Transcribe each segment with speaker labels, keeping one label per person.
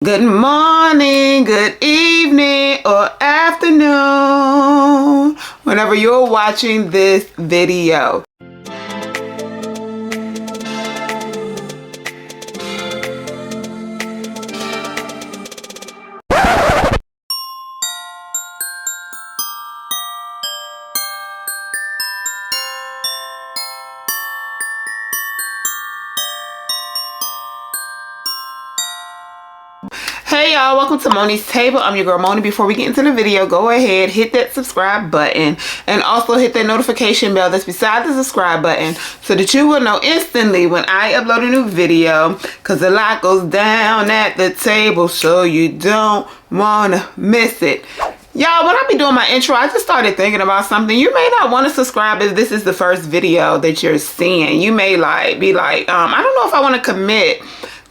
Speaker 1: Good morning, good evening, or afternoon, whenever you're watching this video. Hey y'all, welcome to Moniez Table. I'm your girl Moni. Before we get into the video, go ahead, hit that subscribe button and also hit that notification bell that's beside the subscribe button so that you will know instantly when I upload a new video, because a lot goes down at the table, so you don't want to miss it. Y'all, when I be doing my intro, I just started thinking about something. You may not want to subscribe if this is the first video that you're seeing. You may be like, I don't know if I want to commit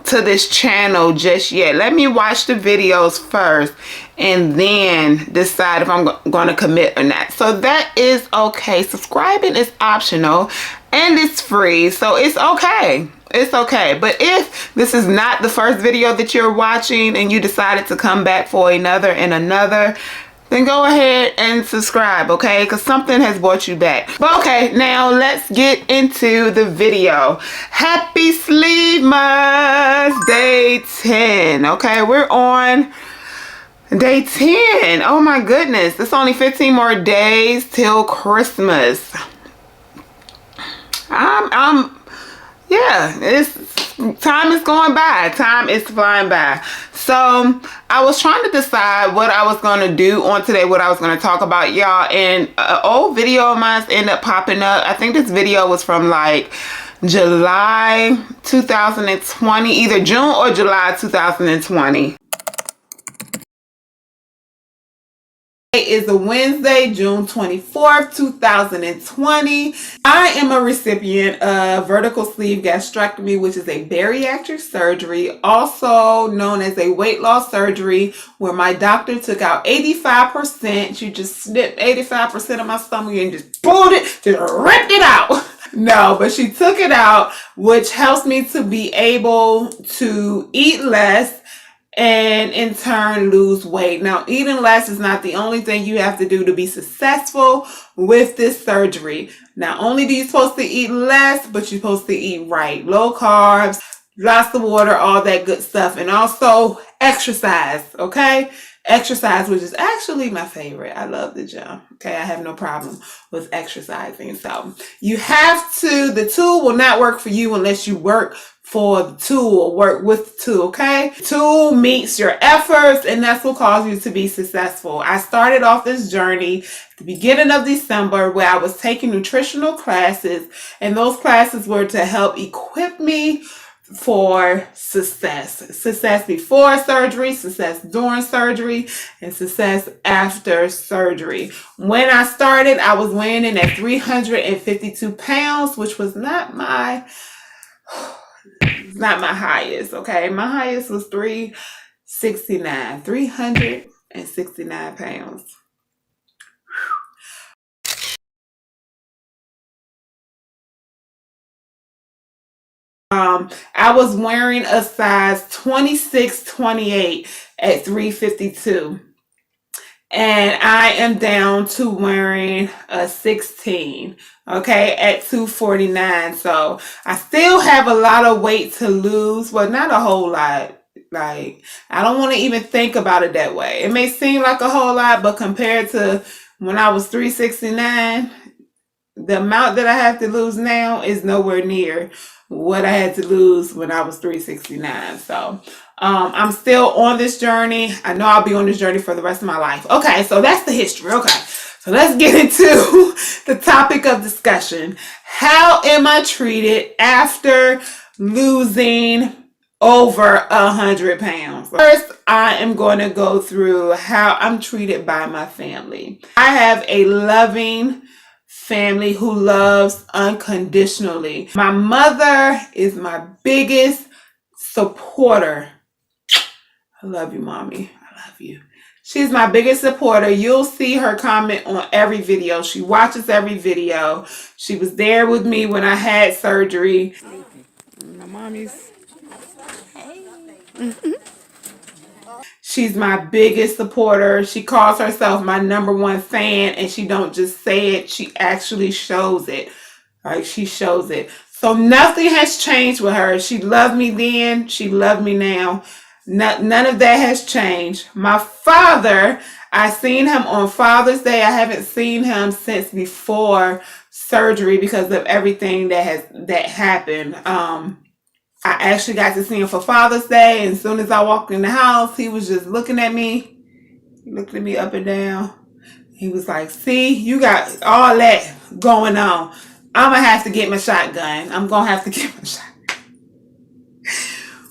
Speaker 1: to this channel just yet. Let me watch the videos first and then decide if I'm going to commit or not. So that is okay. Subscribing is optional and it's free, so it's okay. It's okay. But if this is not the first video that you're watching and you decided to come back for another and another, then go ahead and subscribe, okay? Because something has brought you back. But okay, now let's get into the video. Happy Sleevemas Day 10, okay? We're on Day 10. Oh my goodness. It's only 15 more days till Christmas. Yeah, time is going by. Time is flying by. So I was trying to decide what I was going to do on today, what I was going to talk about, y'all, and an old video of mine ended up popping up. I think this video was from like July 2020, either June or July 2020. Today is a Wednesday, June 24th, 2020. I am a recipient of vertical sleeve gastrectomy, which is a bariatric surgery, also known as a weight loss surgery, where my doctor took out 85%. She just snipped 85% of my stomach and just pulled it, just ripped it out. No, but she took it out, which helps me to be able to eat less and in turn lose weight. Now, eating less is not the only thing you have to do to be successful with this surgery. Not only are you supposed to eat less, but you're supposed to eat right. Low carbs, lots of water, all that good stuff. And also exercise, okay? Exercise, which is actually my favorite. I love the gym, okay? I have no problem with exercising. So you have to, the tool will not work for you unless you work for the tool or work with the tool, okay? The tool meets your efforts, and that's what caused you to be successful. I started off this journey at the beginning of December where I was taking nutritional classes, and those classes were to help equip me for success. Success before surgery, success during surgery, and success after surgery. When I started, I was weighing in at 352 pounds, which was not my highest, okay? My highest was 369 pounds. I was wearing a size 26-28 at 352. And I am down to wearing a 16, okay, at 249. So I still have a lot of weight to lose, but not a whole lot. Like, I don't want to even think about it that way. It may seem like a whole lot, but compared to when I was 369, the amount that I have to lose now is nowhere near what I had to lose when I was 369. So I'm still on this journey. I know I'll be on this journey for the rest of my life. Okay, so that's the history. Okay, so let's get into the topic of discussion. How am I treated after losing over 100 pounds? First, I am going to go through how I'm treated by my family. I have a loving family who loves unconditionally. My mother is my biggest supporter. I love you, mommy. I love you. She's my biggest supporter. You'll see her comment on every video. She watches every video. She was there with me when I had surgery. My mommy's. Hey. She's my biggest supporter. She calls herself my #1 fan, and she don't just say it, she actually shows it. Like, she shows it. So nothing has changed with her. She loved me then, she loved me now. None of that has changed. My father, I seen him on Father's Day. I haven't seen him since before surgery because of everything that happened. I actually got to see him for Father's Day, and as soon as I walked in the house, he was just looking at me. He looked at me up and down. He was like, see, you got all that going on. I'm going to have to get my shotgun. I'm going to have to get my shotgun.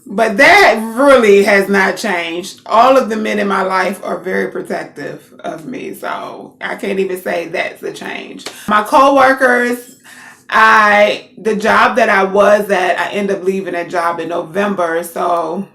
Speaker 1: But that really has not changed. All of the men in my life are very protective of me, so I can't even say that's a change. My coworkers, the job that I was at, I ended up leaving that job in November. So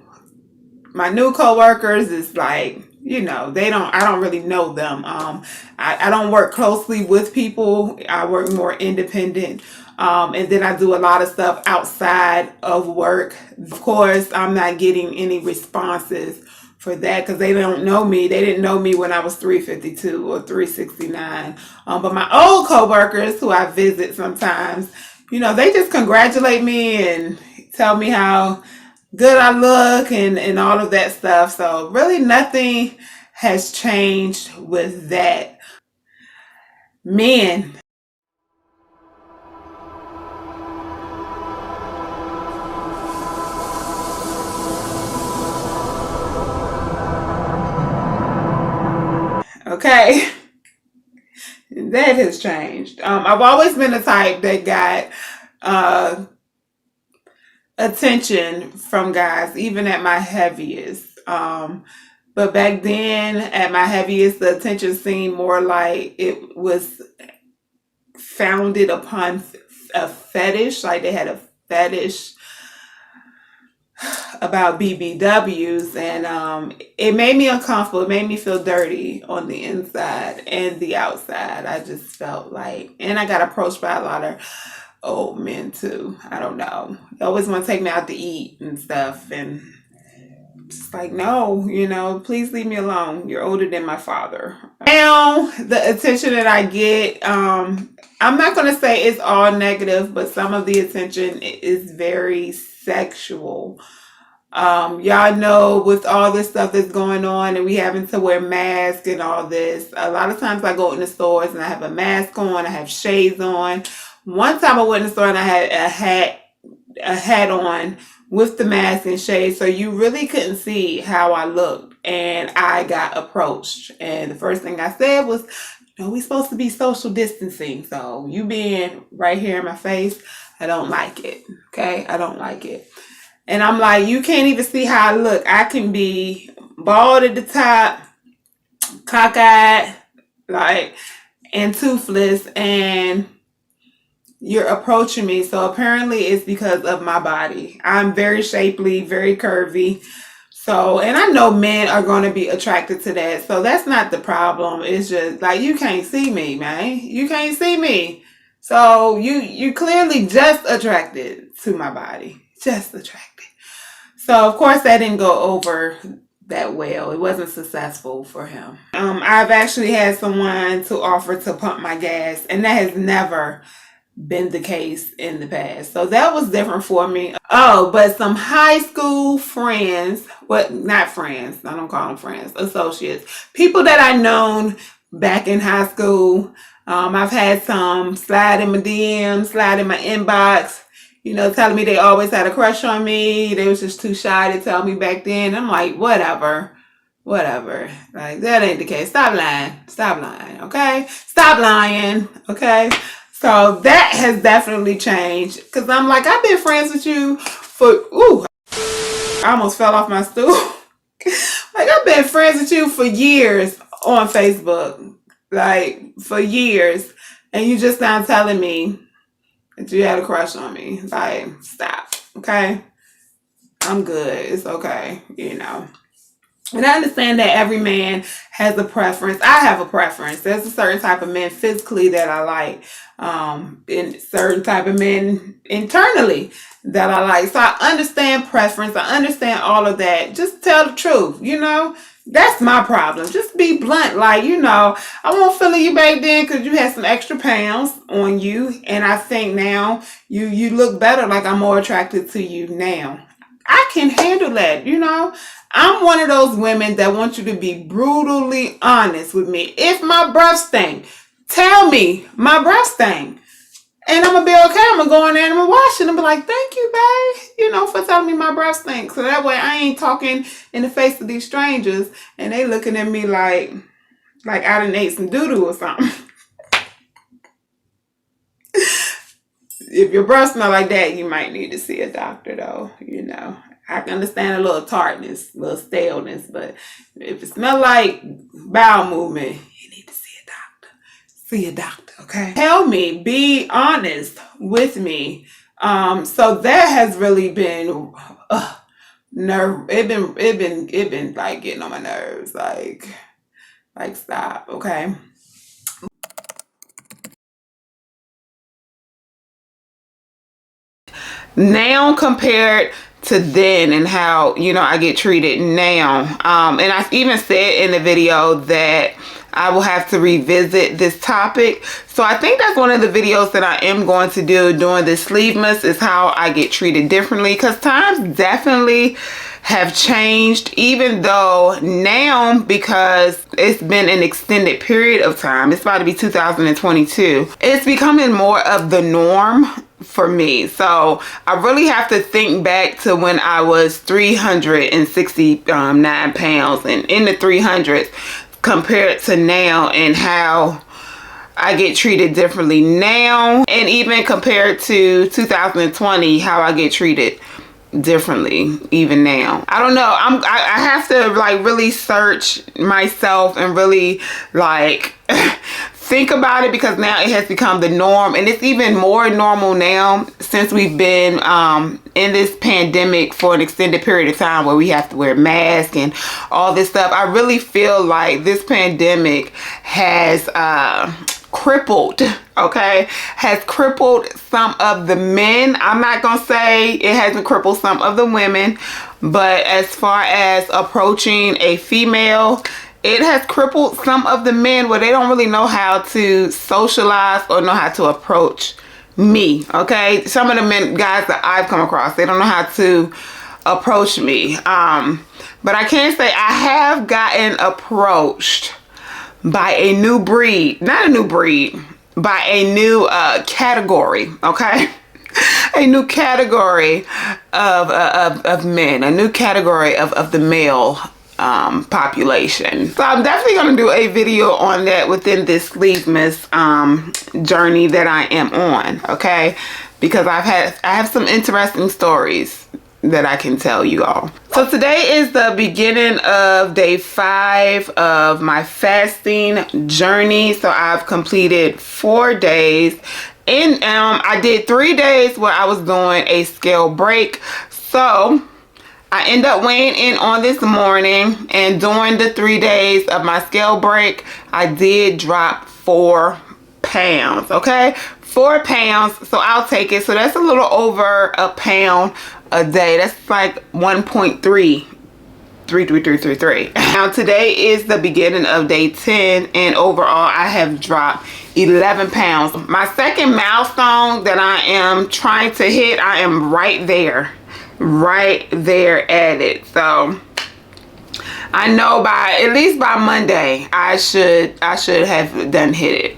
Speaker 1: my new coworkers is like, I don't really know them. I don't work closely with people. I work more independent. And then I do a lot of stuff outside of work. Of course, I'm not getting any responses for that because they don't know me. They didn't know me when I was 352 or 369. But my old coworkers who I visit sometimes, they just congratulate me and tell me how good I look and all of that stuff. So really nothing has changed with that. Men. Okay. That has changed. I've always been the type that got attention from guys, even at my heaviest. But back then, at my heaviest, the attention seemed more like it was founded upon a fetish. Like they had a fetish about BBWs, and it made me uncomfortable. It made me feel dirty on the inside and the outside. I just felt like, and I got approached by a lot of old men too. I don't know. They always want to take me out to eat and stuff, and just like, no, please leave me alone. You're older than my father. Now, the attention that I get, I'm not going to say it's all negative, but some of the attention is very sexual. Y'all know with all this stuff that's going on and we having to wear masks and all this, a lot of times I go in the stores and I have a mask on, I have shades on. One time I went in the store and I had a hat on with the mask and shades, so you really couldn't see how I looked, and I got approached, and the first thing I said was, we supposed to be social distancing, so you being right here in my face, I don't like it. Okay, I don't like it. And I'm like, you can't even see how I look. I can be bald at the top, cockeyed, and toothless, and you're approaching me. So apparently it's because of my body. I'm very shapely, very curvy. So, and I know men are going to be attracted to that. So that's not the problem. It's just like, you can't see me, man. You can't see me. So you clearly just attracted to my body. Just attracted. So of course that didn't go over that well. It wasn't successful for him. I've actually had someone to offer to pump my gas, and that has never been the case in the past. So that was different for me. Oh, but some high school friends, not friends, I don't call them friends, associates, people that I known back in high school. I've had some slide in my DM, slide in my inbox, telling me they always had a crush on me. They was just too shy to tell me back then. I'm like, whatever. Like, that ain't the case. Stop lying, okay? Stop lying, okay? So that has definitely changed, because I'm like, I've been friends with you I almost fell off my stool. Like, I've been friends with you for years on Facebook, like for years, and you just now telling me that you had a crush on me. Like, stop, okay? I'm good. It's okay, And I understand that every man has a preference. I have a preference. There's a certain type of men physically that I like. And certain type of men internally that I like. So I understand preference. I understand all of that. Just tell the truth, That's my problem. Just be blunt. Like, you know, I won't feel you back then because you had some extra pounds on you. And I think now you look better. Like, I'm more attracted to you now. I can handle that, you know. I'm one of those women that want you to be brutally honest with me. If my breath stink, tell me my breath stink. And I'm going to be okay. I'm going to go in there and I'm going to wash it and be like, thank you, babe, you know, for telling me my breath stinks. So that way I ain't talking in the face of these strangers and they looking at me like I done ate some doo-doo or something. If your breath smell like that, you might need to see a doctor, though. You know, I can understand a little tartness, a little staleness, but if it smell like bowel movement, you need to see a doctor. See a doctor, okay? Tell me, be honest with me. So that has really been nerve. It been like getting on my nerves. Like stop, okay? Now compared to then and how, you know, I get treated now. And I even said in the video that I will have to revisit this topic. So I think that's one of the videos that I am going to do during the Sleevemas, is how I get treated differently, because times definitely have changed, even though now, because it's been an extended period of time, it's about to be 2022, it's becoming more of the norm for me. So I really have to think back to when I was 369 pounds and in the 300s compared to now, and how I get treated differently now, and even compared to 2020, how I get treated differently even now. I don't know. I have to like really search myself and really like think about it, because now it has become the norm, and it's even more normal now since we've been in this pandemic for an extended period of time where we have to wear masks and all this stuff. I really feel like this pandemic has crippled some of the men. I'm not gonna say it hasn't crippled some of the women, but as far as approaching a female, it has crippled some of the men where they don't really know how to socialize or know how to approach me. Okay, some of the men, guys that I've come across, they don't know how to approach me. But I can say I have gotten approached by a new breed, not a new breed, by a new category, okay? A new category of men, a new category of the male population. So I'm definitely going to do a video on that within this Sleevemas journey that I am on, okay? Because I have some interesting stories that I can tell you all. So today is the beginning of day 5 of my fasting journey. So I've completed 4 days, and I did 3 days where I was doing a scale break. So I end up weighing in on this morning, and during the 3 days of my scale break, I did drop 4 pounds, okay? 4 pounds, so I'll take it. So that's a little over a pound a day. That's like 1.33333. Now today is the beginning of day 10, and overall I have dropped 11 pounds. My second milestone that I am trying to hit, I am right there at it. So I know at least by Monday I should have done hit it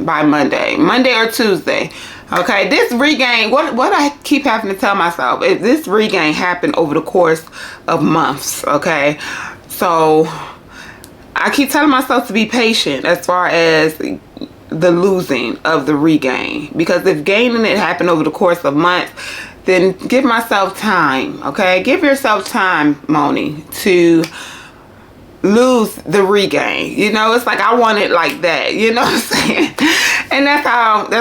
Speaker 1: by Monday or Tuesday. Okay, this regain, what I keep having to tell myself is this regain happened over the course of months, okay? So I keep telling myself to be patient as far as the losing of the regain, because if gaining it happened over the course of months, then give myself time, okay? Give yourself time, Moni, to lose the regain. You know, it's like I want it like that, you know what I'm saying? And that's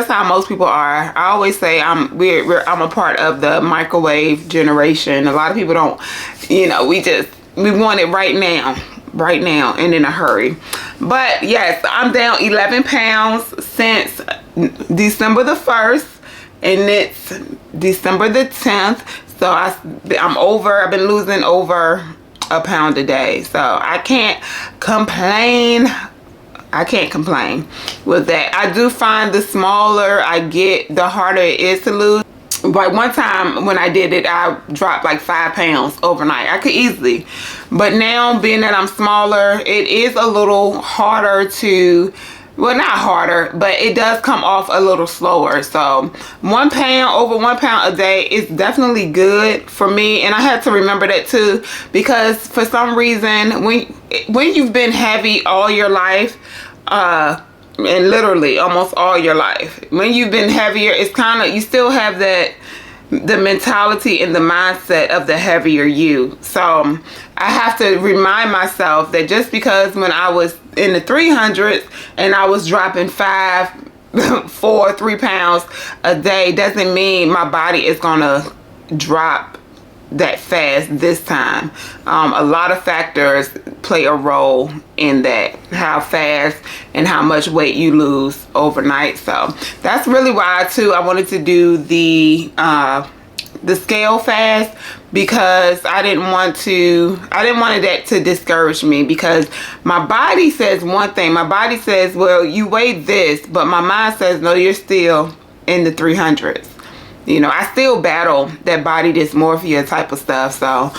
Speaker 1: how most people are. I always say I'm a part of the microwave generation. A lot of people don't, you know, we want it right now and in a hurry. But yes, I'm down 11 pounds since December the 1st, and it's December the 10th. So I've been losing over a pound a day. So I can't complain. I can't complain with that. I do find the smaller I get, the harder it is to lose. Like one time when I did it, I dropped like 5 pounds overnight. I could easily. But now, being that I'm smaller, it is a little harder to, well, not harder, but it does come off a little slower. So 1 pound, over 1 pound a day is definitely good for me. And I had to remember that too, because for some reason, when you've been heavy all your life, and literally almost all your life, when you've been heavier, it's kind of, you still have that, the mentality and the mindset of the heavier you. So I have to remind myself that just because when I was in the 300s and I was dropping 3 pounds a day, doesn't mean my body is gonna drop that fast this time. A lot of factors play a role in that, how fast and how much weight you lose overnight. So that's really why too I wanted to do the scale fast, because I didn't want that to discourage me, because my body says one thing. My body says, well, you weigh this, but my mind says, no, you're still in the 300s. You know, I still battle that body dysmorphia type of stuff. So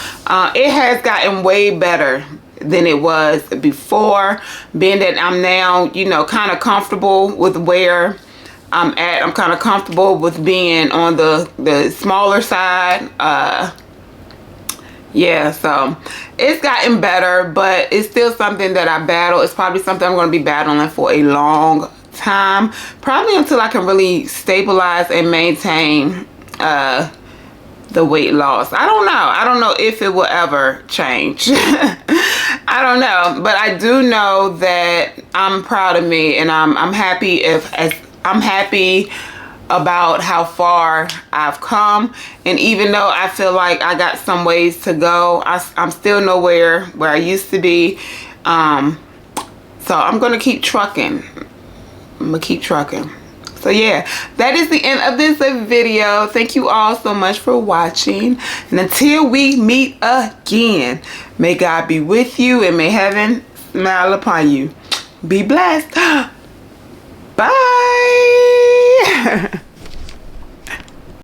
Speaker 1: it has gotten way better than it was before, being that I'm now, you know, kind of comfortable with where I'm at. I'm kind of comfortable with being on the smaller side. Yeah, so it's gotten better, but it's still something that I battle. It's probably something I'm going to be battling for a long time, probably until I can really stabilize and maintain the weight loss. I don't know if it will ever change. I don't know, but I do know that I'm proud of me, and I'm happy I'm happy about how far I've come. And even though I feel like I got some ways to go, I'm still nowhere where I used to be. So I'm gonna keep trucking. I'm gonna keep trucking. So yeah, that is the end of this video. Thank you all so much for watching, and until we meet again, may God be with you and may heaven smile upon you. Be blessed. Bye.